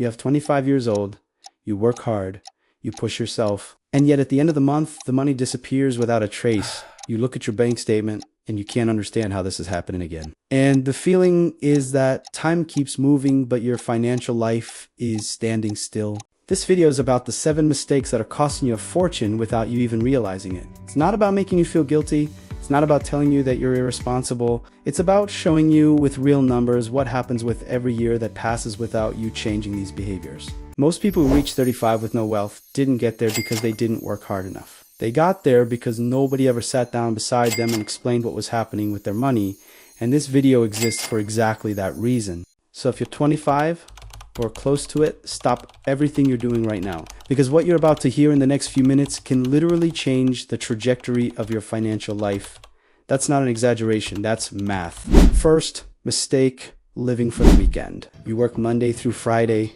You have 25 years old, you work hard, you push yourself, and yet at the end of the month, the money disappears without a trace. You look at your bank statement and you can't understand how this is happening again. And the feeling is that time keeps moving, but your financial life is standing still. This video is about the 7 mistakes that are costing you a fortune without you even realizing it. It's not about making you feel guilty. It's not about telling you that you're irresponsible. It's about showing you with real numbers what happens with every year that passes without you changing these behaviors. Most people who reach 35 with no wealth didn't get there because they didn't work hard enough. They got there because nobody ever sat down beside them and explained what was happening with their money. And this video exists for exactly that reason. So if you're 25, or close to it, stop everything you're doing right now. Because what you're about to hear in the next few minutes can literally change the trajectory of your financial life. That's not an exaggeration, that's math. First mistake, living for the weekend. You work Monday through Friday,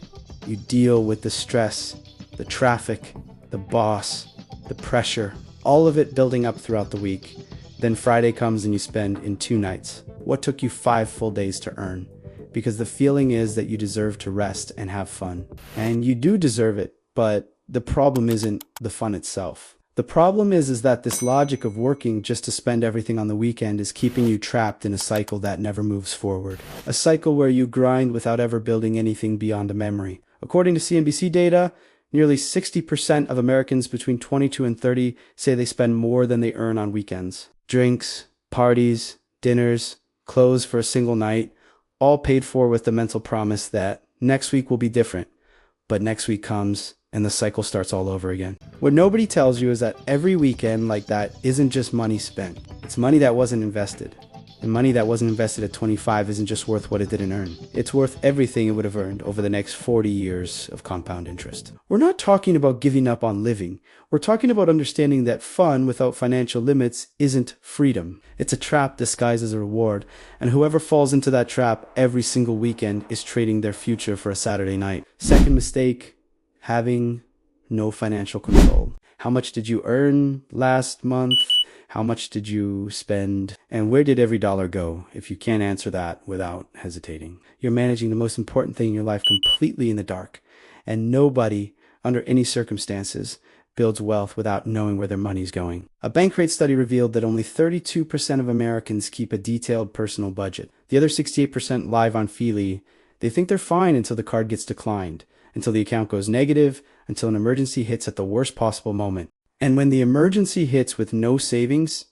you deal with the stress, the traffic, the boss, the pressure, all of it building up throughout the week. Then Friday comes and you spend in 2 nights what took you 5 full days to earn. Because the feeling is that you deserve to rest and have fun. And you do deserve it, but the problem isn't the fun itself. The problem is that this logic of working just to spend everything on the weekend is keeping you trapped in a cycle that never moves forward. A cycle where you grind without ever building anything beyond a memory. According to CNBC data, nearly 60% of Americans between 22 and 30 say they spend more than they earn on weekends. Drinks, parties, dinners, clothes for a single night, all paid for with the mental promise that next week will be different. But next week comes and the cycle starts all over again. What nobody tells you is that every weekend like that isn't just money spent. It's money that wasn't invested. And money that wasn't invested at 25 isn't just worth what it didn't earn. It's worth everything it would have earned over the next 40 years of compound interest. We're not talking about giving up on living. We're talking about understanding that fun without financial limits isn't freedom. It's a trap disguised as a reward. And whoever falls into that trap every single weekend is trading their future for a Saturday night. Second mistake, having no financial control. How much did you earn last month? How much did you spend? And where did every dollar go? If you can't answer that without hesitating, you're managing the most important thing in your life completely in the dark. And nobody, under any circumstances, builds wealth without knowing where their money's going. A Bankrate study revealed that only 32% of Americans keep a detailed personal budget. The other 68% live on Feely. They think they're fine until the card gets declined, until the account goes negative, until an emergency hits at the worst possible moment. And when the emergency hits with no savings,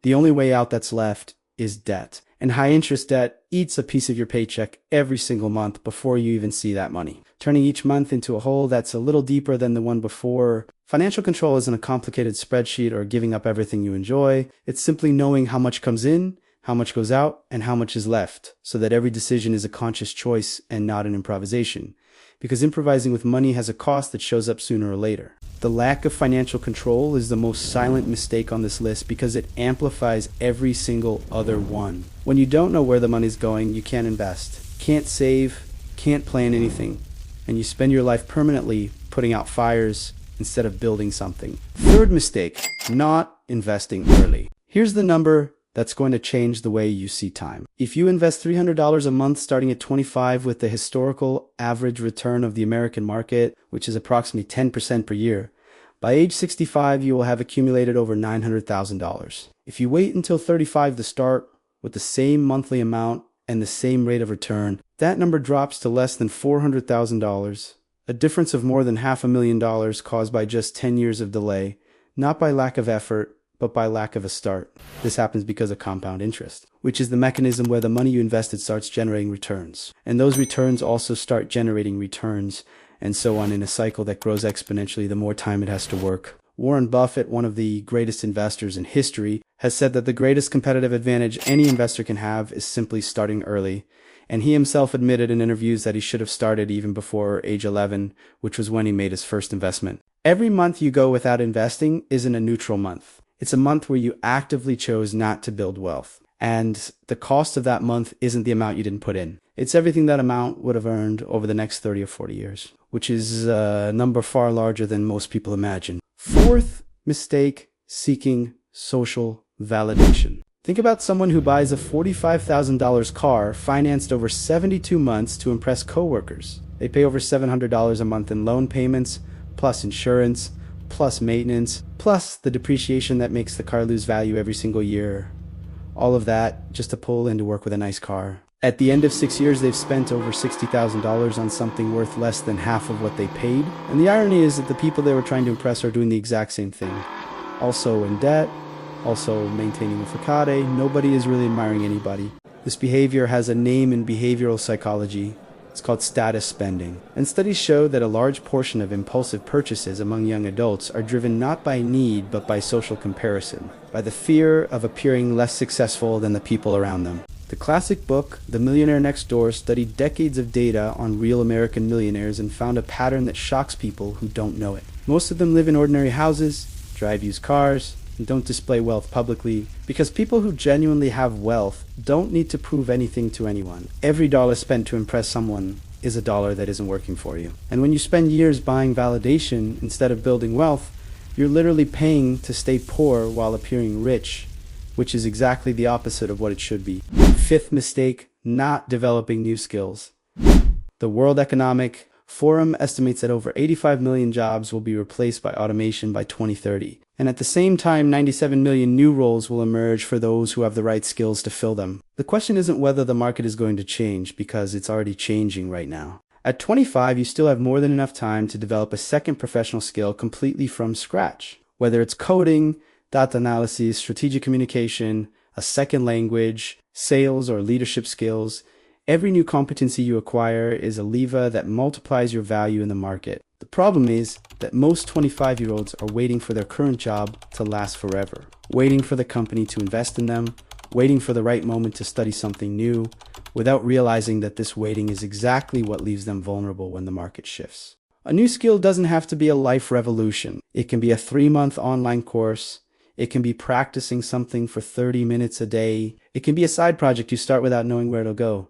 the only way out that's left is debt. And high interest debt eats a piece of your paycheck every single month before you even see that money, turning each month into a hole that's a little deeper than the one before. Financial control isn't a complicated spreadsheet or giving up everything you enjoy. It's simply knowing how much comes in, how much goes out, and how much is left, so that every decision is a conscious choice and not an improvisation. Because improvising with money has a cost that shows up sooner or later. The lack of financial control is the most silent mistake on this list because it amplifies every single other one. When you don't know where the money's going, you can't invest, can't save, can't plan anything, and you spend your life permanently putting out fires instead of building something. Third mistake, not investing early. Here's the number that's going to change the way you see time. If you invest $300 a month starting at 25 with the historical average return of the American market, which is approximately 10% per year, by age 65 you will have accumulated over $900,000. If you wait until 35 to start with the same monthly amount and the same rate of return, that number drops to less than $400,000, a difference of more than $500,000 caused by just 10 years of delay, not by lack of effort, but by lack of a start. This happens because of compound interest, which is the mechanism where the money you invested starts generating returns. And those returns also start generating returns, and so on in a cycle that grows exponentially the more time it has to work. Warren Buffett, one of the greatest investors in history, has said that the greatest competitive advantage any investor can have is simply starting early. And he himself admitted in interviews that he should have started even before age 11, which was when he made his first investment. Every month you go without investing isn't a neutral month. It's a month where you actively chose not to build wealth. And the cost of that month isn't the amount you didn't put in. It's everything that amount would have earned over the next 30 or 40 years, which is a number far larger than most people imagine. Fourth mistake, seeking social validation. Think about someone who buys a $45,000 car financed over 72 months to impress coworkers. They pay over $700 a month in loan payments, plus insurance, plus maintenance, plus the depreciation that makes the car lose value every single year. All of that just to pull in to work with a nice car. At the end of 6 years, they've spent over $60,000 on something worth less than half of what they paid. And the irony is that the people they were trying to impress are doing the exact same thing. Also in debt, also maintaining a facade. Nobody is really admiring anybody. This behavior has a name in behavioral psychology. It's called status spending. And studies show that a large portion of impulsive purchases among young adults are driven not by need, but by social comparison, by the fear of appearing less successful than the people around them. The classic book, The Millionaire Next Door, studied decades of data on real American millionaires and found a pattern that shocks people who don't know it. Most of them live in ordinary houses, drive used cars, and don't display wealth publicly, because people who genuinely have wealth don't need to prove anything to anyone. Every dollar spent to impress someone is a dollar that isn't working for you. And when you spend years buying validation instead of building wealth, you're literally paying to stay poor while appearing rich, which is exactly the opposite of what it should be. Fifth mistake, not developing new skills. The World Economic Forum estimates that over 85 million jobs will be replaced by automation by 2030. And at the same time, 97 million new roles will emerge for those who have the right skills to fill them. The question isn't whether the market is going to change, because it's already changing right now. At 25, you still have more than enough time to develop a second professional skill completely from scratch. Whether it's coding, data analysis, strategic communication, a second language, sales, or leadership skills, every new competency you acquire is a lever that multiplies your value in the market. The problem is that most 25-year-olds are waiting for their current job to last forever, waiting for the company to invest in them, waiting for the right moment to study something new, without realizing that this waiting is exactly what leaves them vulnerable when the market shifts. A new skill doesn't have to be a life revolution. It can be a 3-month online course. It can be practicing something for 30 minutes a day. It can be a side project you start without knowing where it'll go.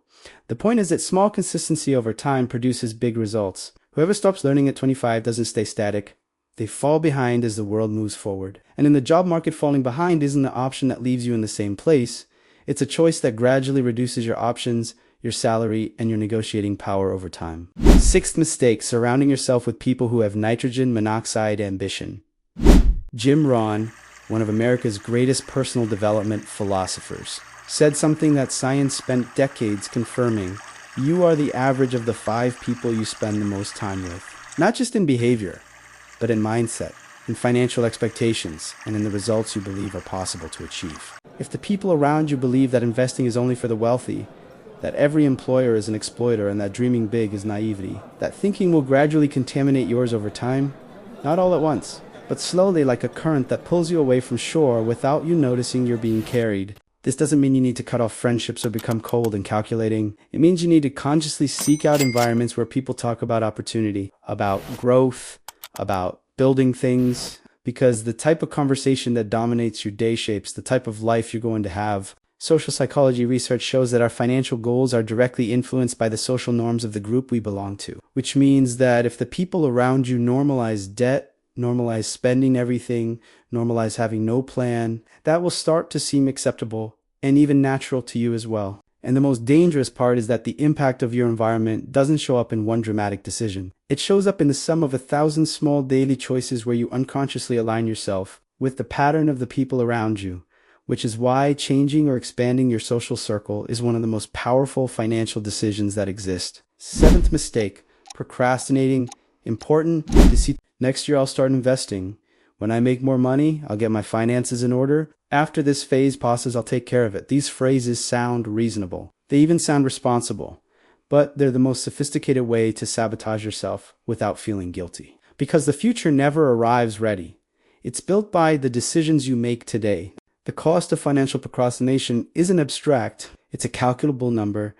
The point is that small consistency over time produces big results. Whoever stops learning at 25 doesn't stay static. They fall behind as the world moves forward. And in the job market, falling behind isn't the option that leaves you in the same place. It's a choice that gradually reduces your options, your salary, and your negotiating power over time. Sixth mistake, surrounding yourself with people who have nitrogen monoxide ambition. Jim Rohn, one of America's greatest personal development philosophers, said something that science spent decades confirming. You are the average of the 5 people you spend the most time with. Not just in behavior, but in mindset, in financial expectations, and in the results you believe are possible to achieve. If the people around you believe that investing is only for the wealthy, that every employer is an exploiter, and that dreaming big is naivety, that thinking will gradually contaminate yours over time, not all at once, but slowly, like a current that pulls you away from shore without you noticing you're being carried. This doesn't mean you need to cut off friendships or become cold and calculating. It means you need to consciously seek out environments where people talk about opportunity, about growth, about building things, because the type of conversation that dominates your day shapes the type of life you're going to have. Social psychology research shows that our financial goals are directly influenced by the social norms of the group we belong to, which means that if the people around you normalize debt, normalize spending everything, normalize having no plan, that will start to seem acceptable and even natural to you as well. And the most dangerous part is that the impact of your environment doesn't show up in one dramatic decision. It shows up in the sum of 1,000 small daily choices where you unconsciously align yourself with the pattern of the people around you, which is why changing or expanding your social circle is one of the most powerful financial decisions that exist. Seventh mistake, procrastinating important decisions. Next year, I'll start investing. When I make more money, I'll get my finances in order. After this phase passes, I'll take care of it. These phrases sound reasonable. They even sound responsible. But they're the most sophisticated way to sabotage yourself without feeling guilty. Because the future never arrives ready. It's built by the decisions you make today. The cost of financial procrastination isn't abstract. It's a calculable number.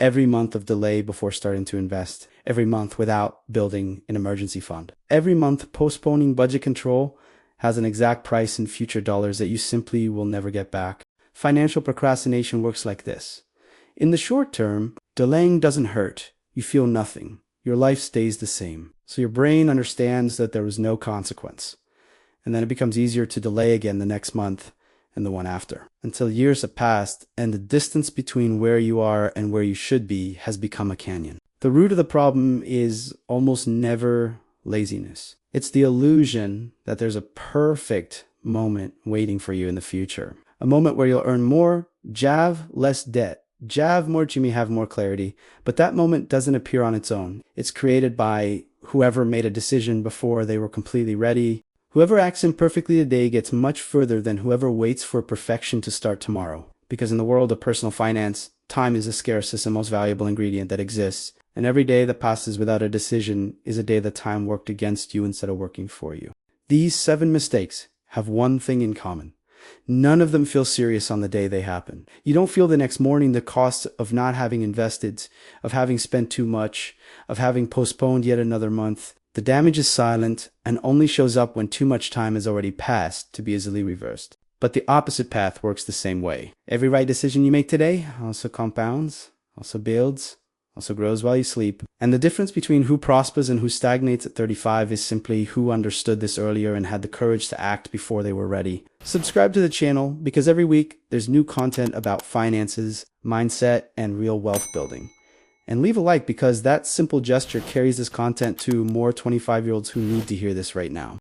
Every month of delay before starting to invest. Every month without building an emergency fund. Every month postponing budget control has an exact price in future dollars that you simply will never get back. Financial procrastination works like this. In the short term, delaying doesn't hurt. You feel nothing. Your life stays the same. So your brain understands that there was no consequence. And then it becomes easier to delay again the next month and the one after, until years have passed and the distance between where you are and where you should be has become a canyon. The root of the problem is almost never laziness. It's the illusion that there's a perfect moment waiting for you in the future. A moment where you'll earn more, JAV, less debt. JAV, more Jimmy, have more clarity. But that moment doesn't appear on its own. It's created by whoever made a decision before they were completely ready. Whoever acts imperfectly today gets much further than whoever waits for perfection to start tomorrow. Because in the world of personal finance, time is the scarcest and most valuable ingredient that exists. And every day that passes without a decision is a day that time worked against you instead of working for you. These 7 mistakes have one thing in common. None of them feel serious on the day they happen. You don't feel the next morning the cost of not having invested, of having spent too much, of having postponed yet another month. The damage is silent and only shows up when too much time has already passed to be easily reversed. But the opposite path works the same way. Every right decision you make today also compounds, also builds, also grows while you sleep. And the difference between who prospers and who stagnates at 35 is simply who understood this earlier and had the courage to act before they were ready. Subscribe to the channel because every week there's new content about finances, mindset, and real wealth building. And leave a like because that simple gesture carries this content to more 25-year-olds who need to hear this right now.